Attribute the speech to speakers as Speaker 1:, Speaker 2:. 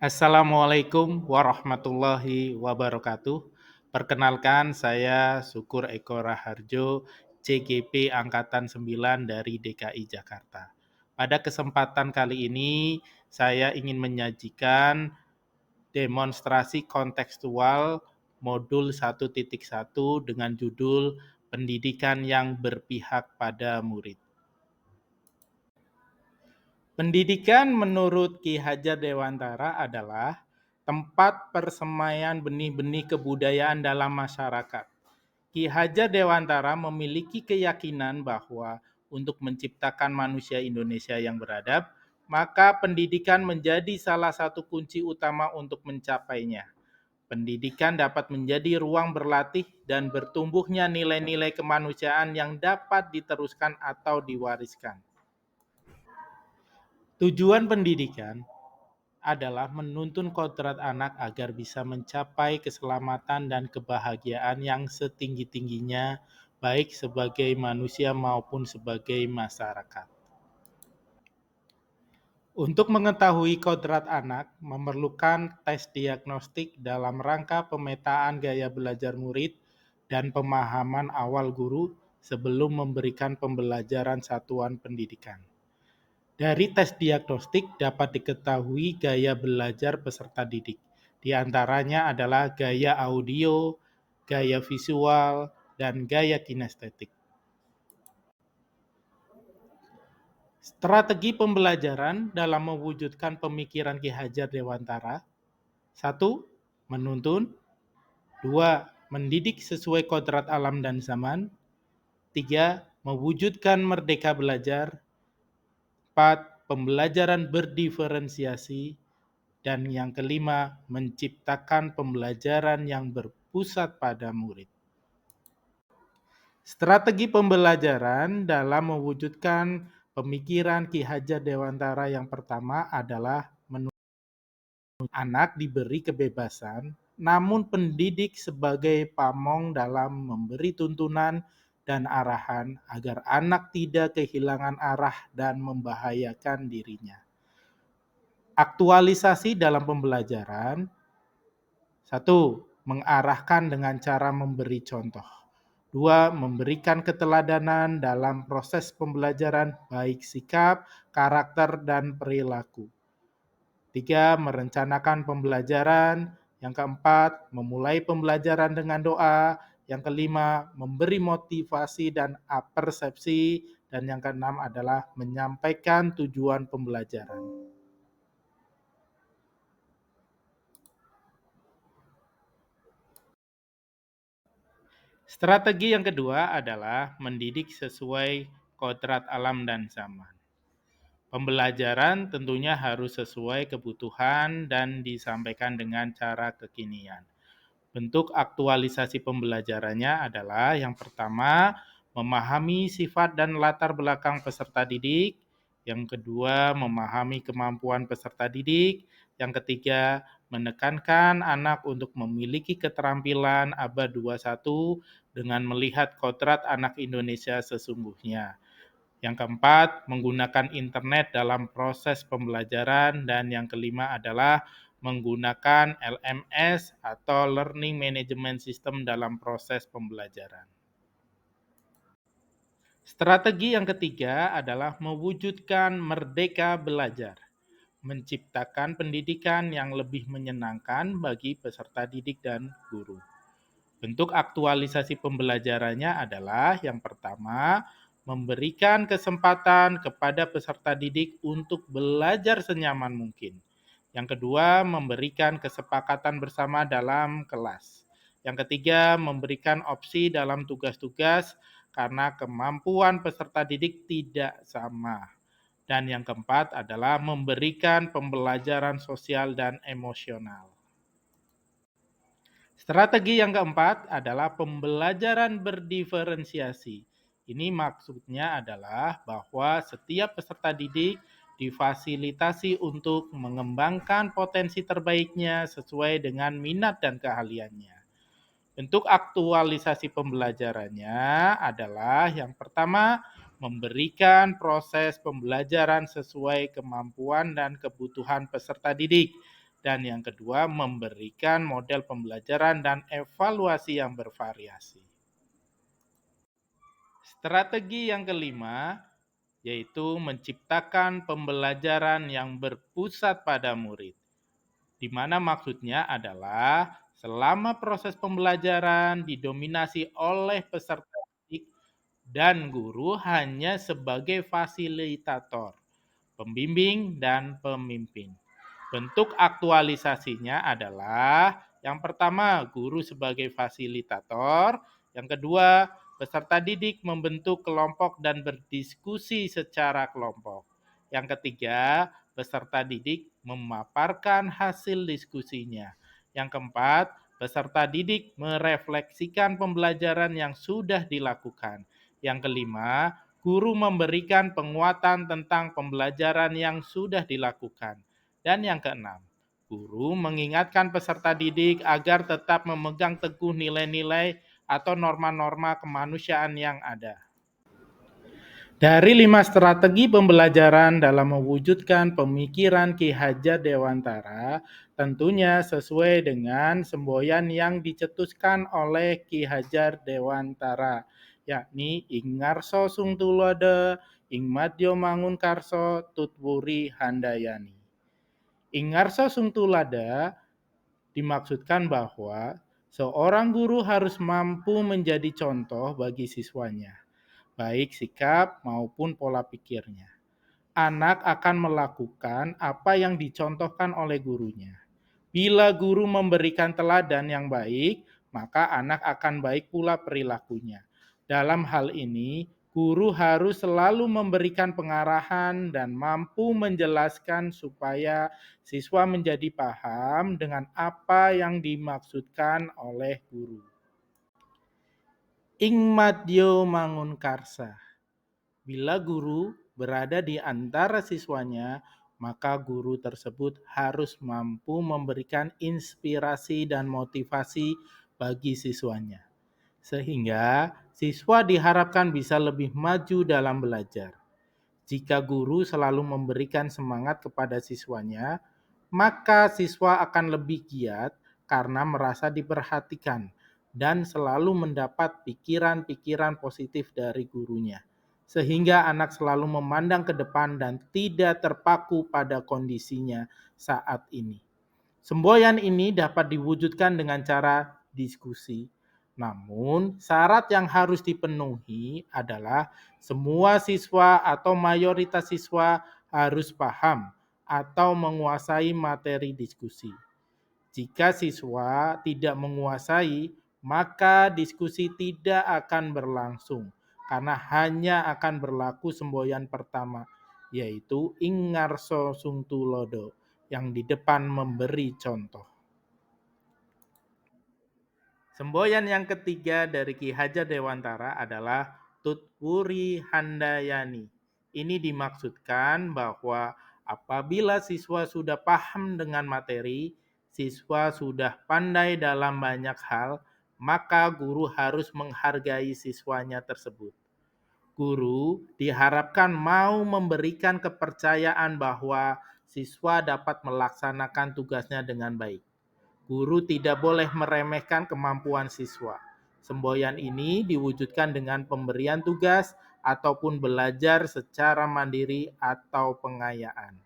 Speaker 1: Assalamualaikum warahmatullahi wabarakatuh. Perkenalkan, saya Syukur Eko Raharjo, CGP Angkatan 9 dari DKI Jakarta. Pada kesempatan kali ini, saya ingin menyajikan demonstrasi kontekstual modul 1.1 dengan judul Pendidikan yang Berpihak pada Murid. Pendidikan menurut Ki Hajar Dewantara adalah tempat persemaian benih-benih kebudayaan dalam masyarakat. Ki Hajar Dewantara memiliki keyakinan bahwa untuk menciptakan manusia Indonesia yang beradab, maka pendidikan menjadi salah satu kunci utama untuk mencapainya. Pendidikan dapat menjadi ruang berlatih dan bertumbuhnya nilai-nilai kemanusiaan yang dapat diteruskan atau diwariskan. Tujuan pendidikan adalah menuntun kodrat anak agar bisa mencapai keselamatan dan kebahagiaan yang setinggi-tingginya, baik sebagai manusia maupun sebagai masyarakat. Untuk mengetahui kodrat anak, memerlukan tes diagnostik dalam rangka pemetaan gaya belajar murid dan pemahaman awal guru sebelum memberikan pembelajaran satuan pendidikan. Dari tes diagnostik dapat diketahui gaya belajar peserta didik. Di antaranya adalah gaya audio, gaya visual, dan gaya kinestetik. Strategi pembelajaran dalam mewujudkan pemikiran Ki Hajar Dewantara. 1. Menuntun. 2. Mendidik sesuai kodrat alam dan zaman. 3. Mewujudkan merdeka belajar. 4. Pembelajaran berdiferensiasi. Dan yang kelima, menciptakan pembelajaran yang berpusat pada murid. Strategi pembelajaran dalam mewujudkan pemikiran Ki Hajar Dewantara yang pertama adalah anak diberi kebebasan, namun pendidik sebagai pamong dalam memberi tuntunan dan arahan agar anak tidak kehilangan arah dan membahayakan dirinya. Aktualisasi dalam pembelajaran. 1. Mengarahkan dengan cara memberi contoh. 2. Memberikan keteladanan dalam proses pembelajaran baik sikap, karakter, dan perilaku. 3. Merencanakan pembelajaran. Yang keempat, memulai pembelajaran dengan doa. Yang kelima, memberi motivasi dan apersepsi. Dan yang keenam adalah menyampaikan tujuan pembelajaran. Strategi yang kedua adalah mendidik sesuai kodrat alam dan zaman. Pembelajaran tentunya harus sesuai kebutuhan dan disampaikan dengan cara kekinian. Bentuk aktualisasi pembelajarannya adalah yang pertama, memahami sifat dan latar belakang peserta didik. Yang kedua, memahami kemampuan peserta didik. Yang ketiga, menekankan anak untuk memiliki keterampilan abad 21 dengan melihat kodrat anak Indonesia sesungguhnya. Yang keempat, menggunakan internet dalam proses pembelajaran. Dan yang kelima adalah menggunakan LMS atau Learning Management System dalam proses pembelajaran. Strategi yang ketiga adalah mewujudkan merdeka belajar, menciptakan pendidikan yang lebih menyenangkan bagi peserta didik dan guru. Bentuk aktualisasi pembelajarannya adalah yang pertama, memberikan kesempatan kepada peserta didik untuk belajar senyaman mungkin. Yang kedua, memberikan kesepakatan bersama dalam kelas. Yang ketiga, memberikan opsi dalam tugas-tugas karena kemampuan peserta didik tidak sama. Dan yang keempat adalah memberikan pembelajaran sosial dan emosional. Strategi yang keempat adalah pembelajaran berdiferensiasi. Ini maksudnya adalah bahwa setiap peserta didik difasilitasi untuk mengembangkan potensi terbaiknya sesuai dengan minat dan keahliannya. Bentuk aktualisasi pembelajarannya adalah yang pertama, memberikan proses pembelajaran sesuai kemampuan dan kebutuhan peserta didik. Dan yang kedua, memberikan model pembelajaran dan evaluasi yang bervariasi. Strategi yang kelima yaitu menciptakan pembelajaran yang berpusat pada murid, di mana maksudnya adalah selama proses pembelajaran didominasi oleh peserta didik dan guru hanya sebagai fasilitator, pembimbing, dan pemimpin. Bentuk aktualisasinya adalah yang pertama, guru sebagai fasilitator, yang kedua, peserta didik membentuk kelompok dan berdiskusi secara kelompok. Yang ketiga, peserta didik memaparkan hasil diskusinya. Yang keempat, peserta didik merefleksikan pembelajaran yang sudah dilakukan. Yang kelima, guru memberikan penguatan tentang pembelajaran yang sudah dilakukan. Dan yang keenam, guru mengingatkan peserta didik agar tetap memegang teguh nilai-nilai atau norma-norma kemanusiaan yang ada. Dari 5 strategi pembelajaran dalam mewujudkan pemikiran Ki Hajar Dewantara, tentunya sesuai dengan semboyan yang dicetuskan oleh Ki Hajar Dewantara, yakni Ing Ngarso Sung Tulodo, Ing Madyo Mangunkarso, Tutwuri Handayani. Ing Ngarso Sung Tulodo dimaksudkan bahwa seorang guru harus mampu menjadi contoh bagi siswanya, baik sikap maupun pola pikirnya. Anak akan melakukan apa yang dicontohkan oleh gurunya. Bila guru memberikan teladan yang baik, maka anak akan baik pula perilakunya. Dalam hal ini, guru harus selalu memberikan pengarahan dan mampu menjelaskan supaya siswa menjadi paham dengan apa yang dimaksudkan oleh guru. Ing Madyo Mangunkarsa. Bila guru berada di antara siswanya, maka guru tersebut harus mampu memberikan inspirasi dan motivasi bagi siswanya, sehingga siswa diharapkan bisa lebih maju dalam belajar. Jika guru selalu memberikan semangat kepada siswanya, maka siswa akan lebih giat karena merasa diperhatikan dan selalu mendapat pikiran-pikiran positif dari gurunya. Sehingga anak selalu memandang ke depan dan tidak terpaku pada kondisinya saat ini. Semboyan ini dapat diwujudkan dengan cara diskusi. Namun, syarat yang harus dipenuhi adalah semua siswa atau mayoritas siswa harus paham atau menguasai materi diskusi. Jika siswa tidak menguasai, maka diskusi tidak akan berlangsung karena hanya akan berlaku semboyan pertama, yaitu Ing Ngarso Sung Tulodo yang di depan memberi contoh. Semboyan yang ketiga dari Ki Hajar Dewantara adalah Tutwuri Handayani. Ini dimaksudkan bahwa apabila siswa sudah paham dengan materi, siswa sudah pandai dalam banyak hal, maka guru harus menghargai siswanya tersebut. Guru diharapkan mau memberikan kepercayaan bahwa siswa dapat melaksanakan tugasnya dengan baik. Guru tidak boleh meremehkan kemampuan siswa. Semboyan ini diwujudkan dengan pemberian tugas ataupun belajar secara mandiri atau pengayaan.